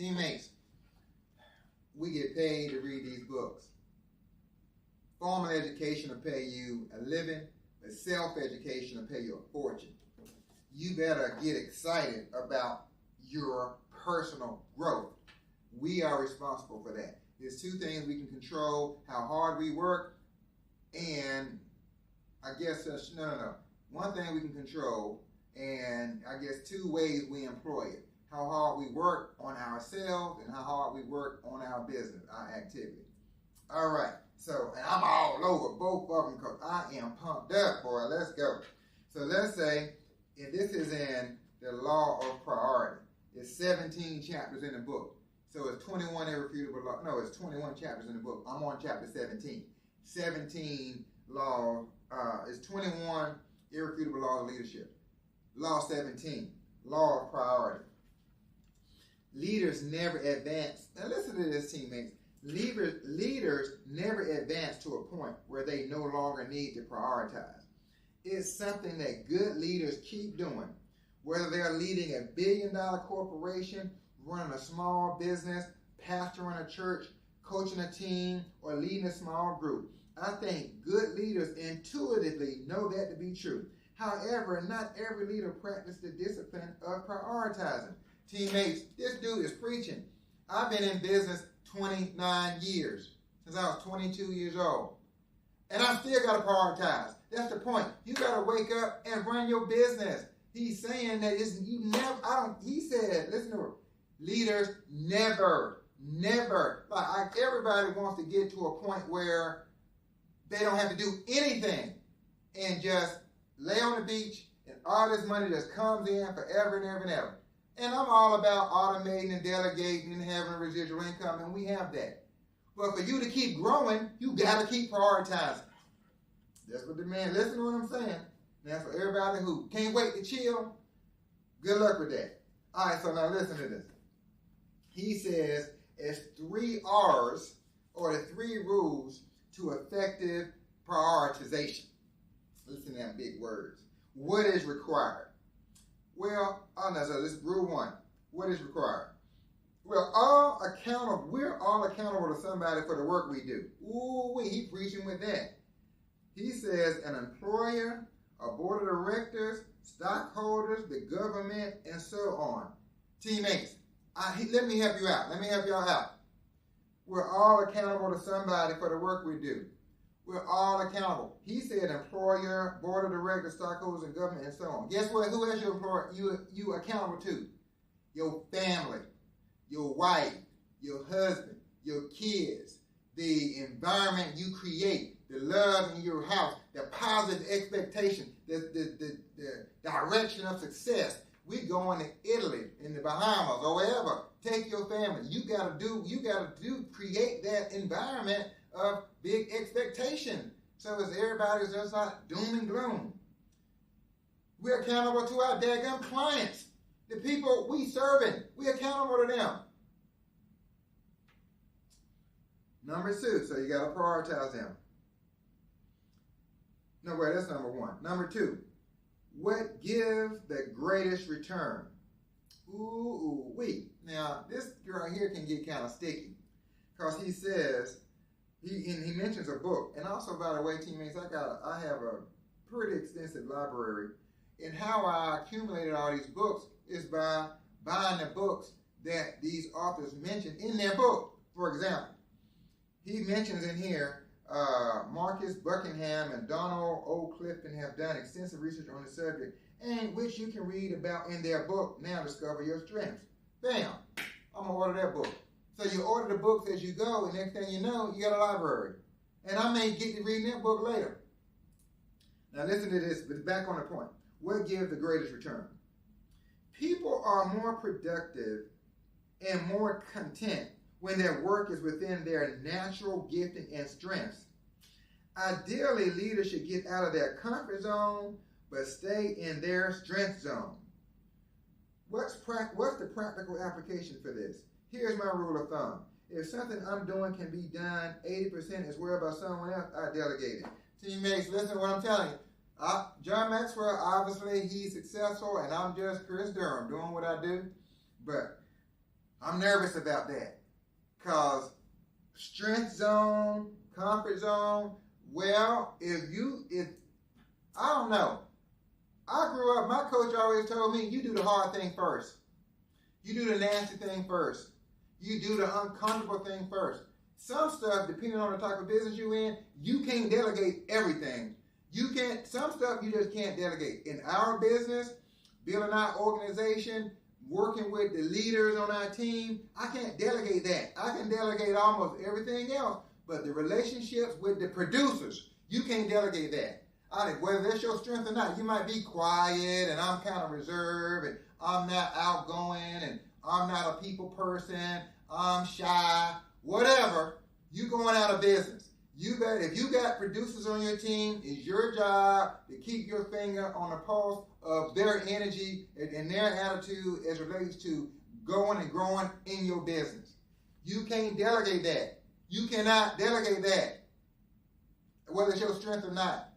Teammates, we get paid to read these books. Formal education will pay you a living, but self-education will pay you a fortune. You better get excited about your personal growth. We are responsible for that. There's two things we can control: how hard we work, and I guess, one thing we can control, and I guess two ways we employ it: how hard we work on ourselves and how hard we work on our business, our activity. All right, so, and I'm all over both of them because I am pumped up, boy. Let's go. So let's say, if this is in the law of priority, it's 17 chapters in the book. So it's 21 irrefutable law. No, it's 21 chapters in the book. I'm on chapter 17. 17 law, it's 21 irrefutable laws of leadership. Law 17, law of priority. Leaders never advance. Now listen to this, teammates. Leaders never advance to a point where they no longer need to prioritize. It's something that good leaders keep doing. Whether they're leading a billion-dollar corporation, running a small business, pastoring a church, coaching a team, or leading a small group. I think good leaders intuitively know that to be true. However, not every leader practices the discipline of prioritizing. Teammates, this dude is preaching. I've been in business 29 years, since I was 22 years old. And I still got to prioritize. That's the point. You got to wake up and run your business. He's saying that he said, listen to her, leaders never, everybody wants to get to a point where they don't have to do anything and just lay on the beach and all this money just comes in forever and ever and ever. And I'm all about automating and delegating and having a residual income, and we have that. But for you to keep growing, you got to keep prioritizing. That's what the man, listen to what I'm saying. Now, for everybody who can't wait to chill, good luck with that. All right, so now listen to this. He says it's 3 R's, or the 3 rules to effective prioritization. Listen to them big words. What is required? Well, so this is rule 1. What is required? We're all accountable to somebody for the work we do. Ooh, he preaching with that. He says an employer, a board of directors, stockholders, the government, and so on. Teammates, let me help you out. Let me help y'all out. We're all accountable to somebody for the work we do. We're all accountable. He said employer, board of directors, stockholders, and government, and so on. Guess what? Who else you accountable to? Your family, your wife, your husband, your kids, the environment you create, the love in your house, the positive expectation, the direction of success. We going to Italy, in the Bahamas, or wherever. Take your family. You gotta create that environment of big expectation. So as everybody's just like doom and gloom. We're accountable to our daggum clients. The people we serving. We're accountable to them. Number 2, so you gotta prioritize them. No, wait, that's number 1. Number 2, what gives the greatest return? Now, this girl here can get kind of sticky because he says, he mentions a book. And also, by the way, teammates, I have a pretty extensive library. And how I accumulated all these books is by buying the books that these authors mention in their book. For example, he mentions in here, Marcus Buckingham and Donald O. Clifton have done extensive research on the subject, and which you can read about in their book, Now Discover Your Strengths. Bam! I'm going to order that book. So you order the books as you go, and next thing you know, you got a library. And I may get to reading that book later. Now listen to this, but back on the point. What gives the greatest return? People are more productive and more content when their work is within their natural gifting and strengths. Ideally, leaders should get out of their comfort zone, but stay in their strength zone. What's the practical application for this? Here's my rule of thumb. If something I'm doing can be done 80% as well by someone else, I delegate it. Teammates, listen to what I'm telling you. John Maxwell, obviously, he's successful, and I'm just Chris Durham doing what I do. But I'm nervous about that. Because strength zone, comfort zone, well, I don't know. I grew up, my coach always told me, you do the hard thing first. You do the nasty thing first. You do the uncomfortable thing first. Some stuff, depending on the type of business you're in, you can't delegate everything. Some stuff you just can't delegate. In our business, building our organization, working with the leaders on our team, I can't delegate that. I can delegate almost everything else, but the relationships with the producers, you can't delegate that. Whether that's your strength or not, you might be quiet and I'm kind of reserved and I'm not outgoing and I'm not a people person, I'm shy, whatever, you going out of business. If you got producers on your team, it's your job to keep your finger on the pulse of their energy and their attitude as relates to going and growing in your business. You can't delegate that. You cannot delegate that, whether it's your strength or not.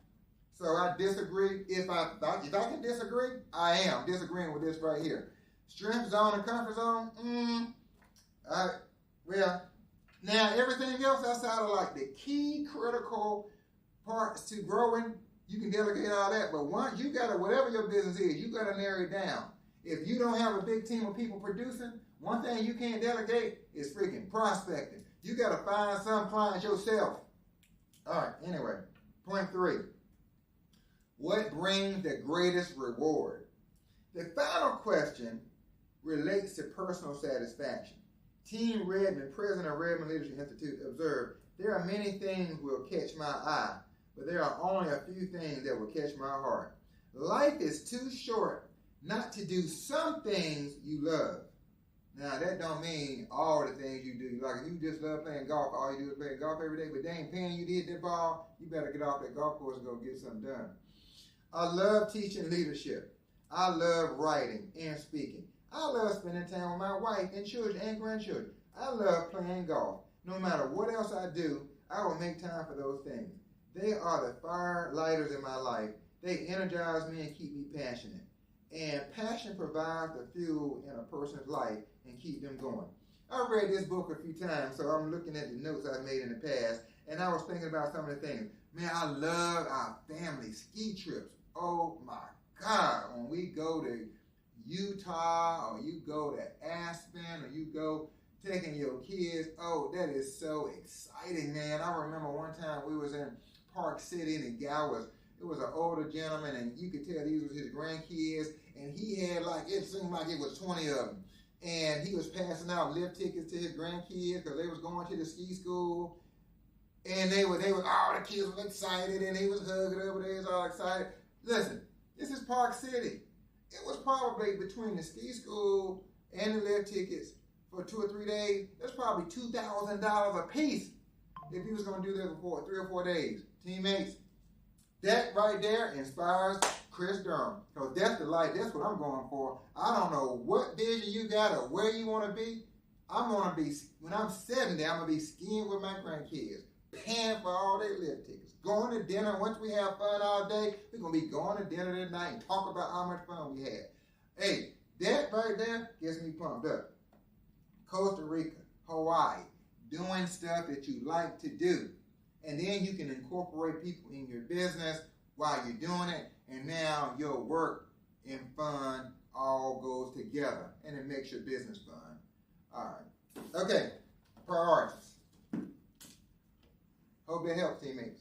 So I disagree. If I can disagree, I am disagreeing with this right here. Strength zone and comfort zone, now everything else outside of like the key critical parts to growing, you can delegate all that. But once you gotta, whatever your business is, you gotta narrow it down. If you don't have a big team of people producing, one thing you can't delegate is freaking prospecting. You gotta find some clients yourself. All right, anyway, point 3. What brings the greatest reward? The final question relates to personal satisfaction. Team Redmond, president of Redmond Leadership Institute, observed, there are many things will catch my eye, but there are only a few things that will catch my heart. Life is too short not to do some things you love. Now, that don't mean all the things you do. Like, if you just love playing golf, all you do is play golf every day, but they ain't paying you to hit that ball, you better get off that golf course and go get something done. I love teaching leadership. I love writing and speaking. I love spending time with my wife and children and grandchildren. I love playing golf. No matter what else I do, I will make time for those things. They are the fire lighters in my life. They energize me and keep me passionate. And passion provides the fuel in a person's life and keep them going. I've read this book a few times, so I'm looking at the notes I've made in the past, and I was thinking about some of the things. Man, I love our family ski trips. Oh my God, when we go to Utah, or you go to Aspen, or you go taking your kids, oh, that is so exciting, man. I remember one time we was in Park City, and the guy it was an older gentleman, and you could tell these was his grandkids, and he had it seemed like it was 20 of them. And he was passing out lift tickets to his grandkids because they was going to the ski school. And they were all the kids were excited, and he was hugging over there, he was all excited. Listen, this is Park City. It was probably between the ski school and the lift tickets for 2 or 3 days. That's probably $2,000 a piece if he was going to do that for 3 or 4 days. Teammates, that right there inspires Chris Durham. Because that's the life, that's what I'm going for. I don't know what vision you got or where you want to be. When I'm 70, I'm going to be skiing with my grandkids, paying for all their lift tickets, going to dinner. Once we have fun all day, we're going to be going to dinner that night and talk about how much fun we had. Hey, that right there gets me pumped up. Costa Rica, Hawaii, doing stuff that you like to do. And then you can incorporate people in your business while you're doing it. And now your work and fun all goes together. And it makes your business fun. All right. Okay. Priorities. Hope that helps, teammates.